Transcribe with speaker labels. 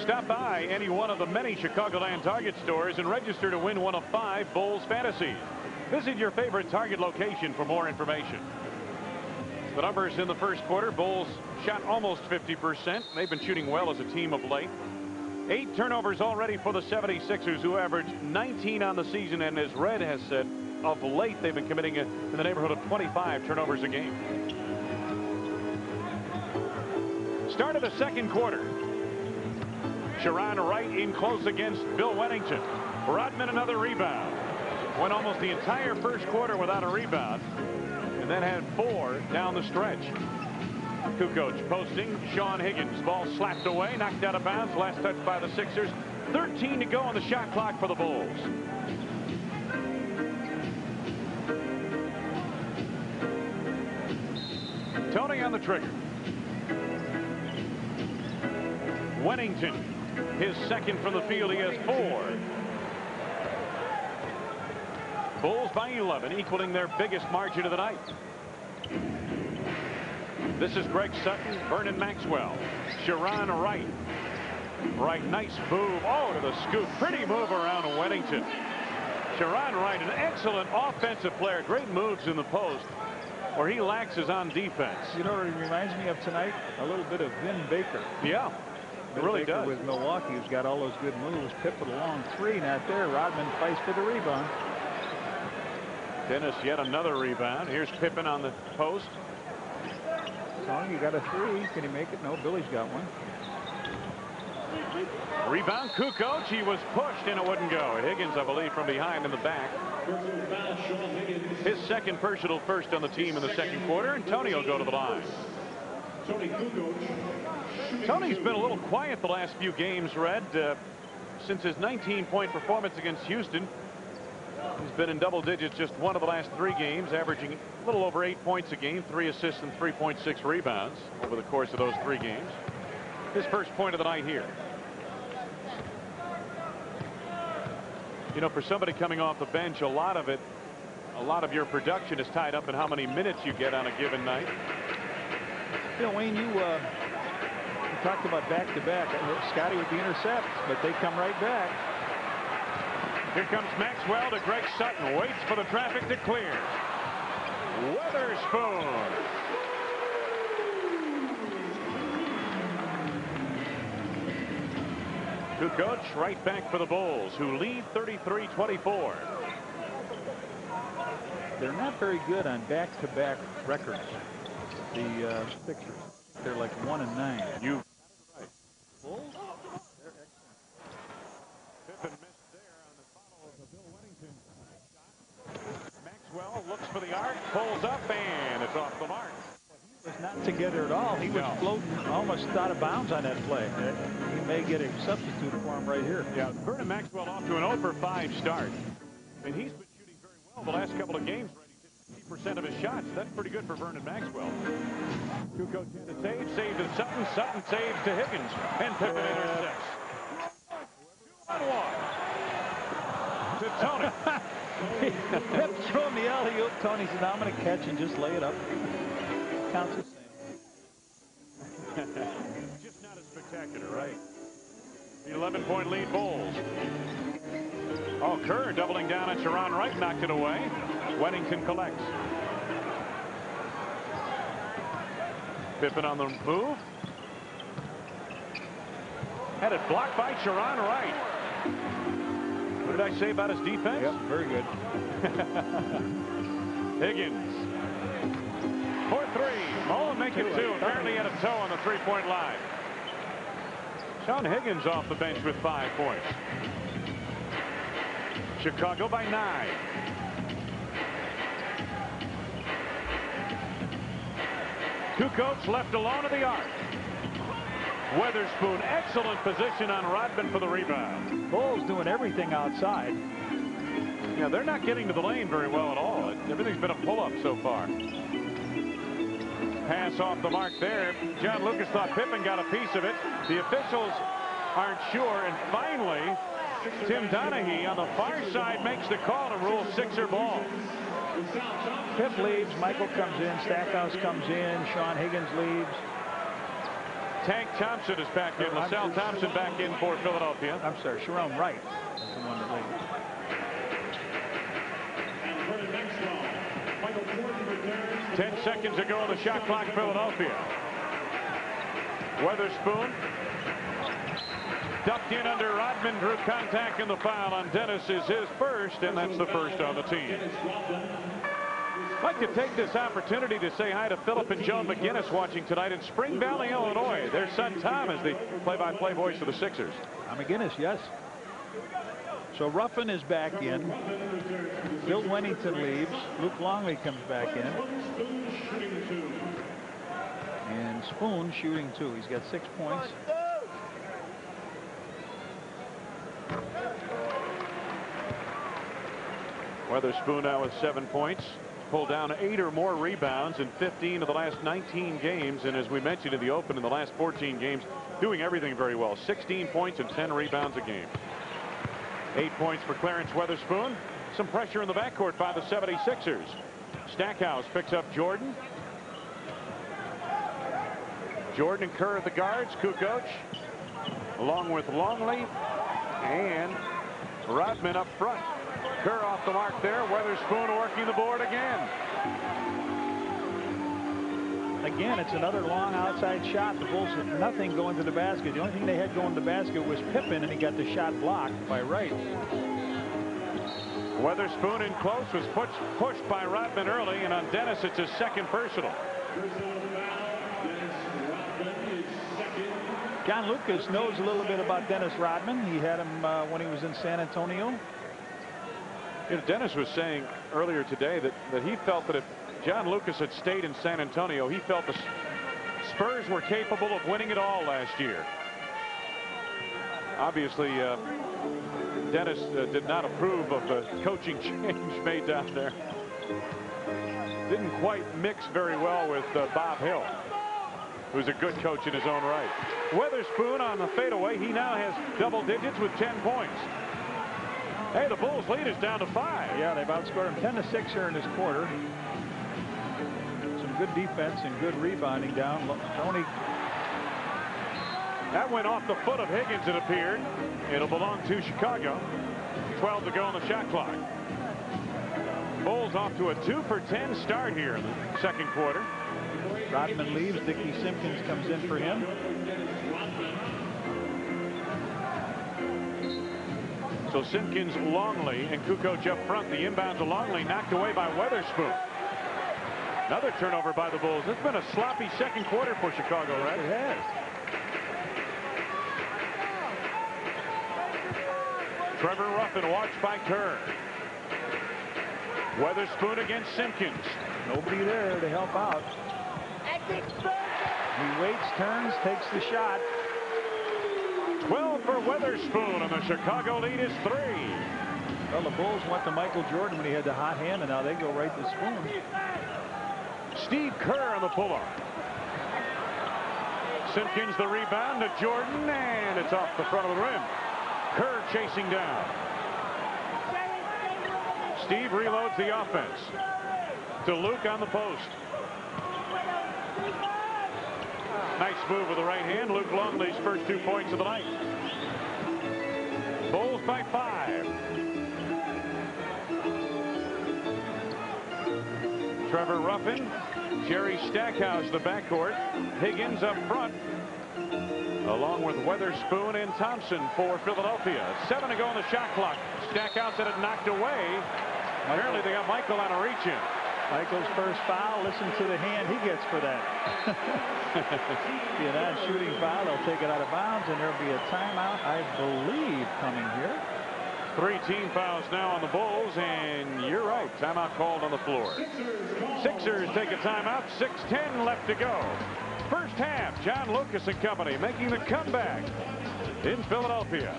Speaker 1: Stop by any one of the many Chicagoland Target stores and register to win one of 5 Bulls fantasies. Visit your favorite Target location for more information. The numbers in the first quarter: Bulls shot almost 50%. They've been shooting well as a team of late. 8 turnovers already for the 76ers, who average 19 on the season, and as Red has said, of late they've been committing in the neighborhood of 25 turnovers a game. Start of the second quarter. Sharon Wright in close against Bill Wennington. Rodman another rebound. Went almost the entire first quarter without a rebound, and then had 4 down the stretch. Kukoc posting. Sean Higgins. Ball slapped away, knocked out of bounds. Last touch by the Sixers. 13 to go on the shot clock for the Bulls. Tony on the trigger. Wennington, his second from the field. He has 4. Bulls by 11, equaling their biggest margin of the night. This is Greg Sutton, Vernon Maxwell, Sharon Wright. Wright, nice move. Oh, to the scoop. Pretty move around Wennington. Sharon Wright, an excellent offensive player. Great moves in the post. Where he lacks is on defense.
Speaker 2: You know what it reminds me of tonight? A little bit of Vin Baker.
Speaker 1: Yeah, it really
Speaker 2: Baker
Speaker 1: does.
Speaker 2: With Milwaukee, who's got all those good moves. Pippen a long 3, not there. Rodman fights for the rebound.
Speaker 1: Dennis yet another rebound. Here's Pippen on the post.
Speaker 2: Tony, you got a 3. Can he make it? No, Billy's got one.
Speaker 1: Rebound, Kukoc. He was pushed and it wouldn't go. Higgins, I believe, from behind in the back. His second personal first on the team in the second quarter, and Tony will go to the line. Tony's been a little quiet the last few games, Red. Since his 19-point performance against Houston, he's been in double digits just one of the last 3 games, averaging a little over 8 points a game, 3 assists and 3.6 rebounds over the course of those 3 games. His first point of the night here. You know, for somebody coming off the bench, a lot of your production is tied up in how many minutes you get on a given night.
Speaker 2: You know, Wayne, you talked about back-to-back. Scotty with the intercepts, but they come right back.
Speaker 1: Here comes Maxwell to Greg Sutton. Waits for the traffic to clear. Witherspoon. Kukoc right back for the Bulls, who lead 33-24.
Speaker 2: They're not very good on back-to-back records. The Sixers. They're like 1-9.
Speaker 1: You right. Bulls? They're excellent. Pippen missed there on the follow of the Bill Wennington shot. Maxwell looks for the arc, pulls up, and it's off the mark.
Speaker 2: He was not together at all. He was floating almost out of bounds on that play. He may get a substitute for him right here.
Speaker 1: Yeah, Vernon Maxwell off to an 0 for 5 start. And he's been shooting very well the last couple of games. 50% of his shots. That's pretty good for Vernon Maxwell. Kukoc had a save. Save to Sutton. Sutton saves to Higgins. And Pippen intercepts. 2-on-1 to Tony.
Speaker 2: He kept throwing the alley-oop. Tony said, I'm going to catch and just lay it up. Counts the same.
Speaker 1: Just not as spectacular, right? The 11-point lead Bulls. Oh, Kerr doubling down on Sharon Wright, knocked it away. Wennington collects. Pippen on the move. Had it blocked by Sharon Wright. What did I say about his defense?
Speaker 2: Yep, very good.
Speaker 1: Higgins. For 3. Mullen make it 2. Apparently had a toe on the 3-point line. Sean Higgins off the bench with 5 points. Chicago by 9. Kukoc left alone at the arc. Witherspoon, excellent position on Rodman for the rebound.
Speaker 2: Bulls doing everything outside.
Speaker 1: Yeah, they're not getting to the lane very well at all. Everything's been a pull-up so far. Pass off the mark there. John Lucas thought Pippen got a piece of it. The officials aren't sure. And finally, Tim Donaghy on the far side makes the call to rule Sixer ball.
Speaker 2: Pip leaves. Michael comes in. Stackhouse comes in. Sean Higgins leaves.
Speaker 1: Tank Thompson is back in. LaSalle Thompson back in for Philadelphia.
Speaker 2: I'm sorry, Sharon Wright is the one that leads.
Speaker 1: 10 seconds ago on the shot clock, Philadelphia. Weatherspoon ducked in under Rodman, drew contact, and the foul on Dennis is his first, and that's the first on the team. I'd like to take this opportunity to say hi to Philip and Joan McGinnis watching tonight in Spring Valley, Illinois. Their son Tom is the play-by-play voice for the Sixers.
Speaker 2: McGinnis, yes. So Ruffin is back in. Bill Wennington leaves. Luke Longley comes back in. And Spoon shooting 2. He's got 6 points.
Speaker 1: Weatherspoon now with 7 points. Pulled down 8 or more rebounds in 15 of the last 19 games. And as we mentioned in the open, in the last 14 games, doing everything very well. 16 points and 10 rebounds a game. 8 points for Clarence Weatherspoon. Some pressure in the backcourt by the 76ers. Stackhouse picks up Jordan. Jordan and Kerr at the guards. Kukoc along with Longley and Rodman up front. Kerr off the mark there. Weatherspoon working the board again.
Speaker 2: Again, it's another long outside shot. The Bulls had nothing going to the basket. The only thing they had going to the basket was Pippen, and he got the shot blocked by Wright.
Speaker 1: Weatherspoon in close, was pushed by Rodman early, and on Dennis it's his second personal.
Speaker 2: John Lucas knows a little bit about Dennis Rodman. He had him when he was in San Antonio.
Speaker 1: You know, Dennis was saying earlier today that he felt that if John Lucas had stayed in San Antonio, he felt the Spurs were capable of winning it all last year. Obviously, Dennis did not approve of the coaching change made down there. Didn't quite mix very well with Bob Hill, who's a good coach in his own right. Weatherspoon on the fadeaway. He now has double digits with 10 points. Hey, the Bulls lead is down to 5.
Speaker 2: Yeah, they've outscored him 10-6 here in this quarter. Some good defense and good rebounding down. Tony.
Speaker 1: That went off the foot of Higgins, it appeared. It'll belong to Chicago. 12 to go on the shot clock. Bulls off to a 2 for 10 start here in the second quarter.
Speaker 2: Rodman leaves. Dickie Simpkins comes in for him.
Speaker 1: So Simpkins, Longley, and Kukoc up front. The inbound to Longley knocked away by Weatherspoon. Another turnover by the Bulls. It's been a sloppy second quarter for Chicago, right?
Speaker 2: It has.
Speaker 1: Trevor Ruffin watched by Kerr. Weatherspoon against Simpkins.
Speaker 2: Nobody there to help out. He waits, turns, takes the shot.
Speaker 1: 12 for Weatherspoon, and the Chicago lead is 3.
Speaker 2: Well, the Bulls went to Michael Jordan when he had the hot hand, and now they go right to Spoon.
Speaker 1: Steve Kerr on the pull-up. Simpkins the rebound to Jordan, and it's off the front of the rim. Kerr chasing down. Steve reloads the offense to Luke on the post. Nice move with the right hand. Luke Longley's first 2 points of the night. Bulls by 5. Trevor Ruffin, Jerry Stackhouse the backcourt. Higgins up front, along with Weatherspoon and Thompson for Philadelphia. 7 to go on the shot clock. Stackhouse had it knocked away. Apparently they got Michael on a reach-in.
Speaker 2: Michael's first foul. Listen to the hand he gets for that. Be a non-shooting foul. They'll take it out of bounds, and there'll be a timeout, I believe, coming here.
Speaker 1: 3 team fouls now on the Bulls, and you're right. Timeout called on the floor. Sixers take a timeout. 6:10 left to go. First half, John Lucas and company making the comeback in Philadelphia.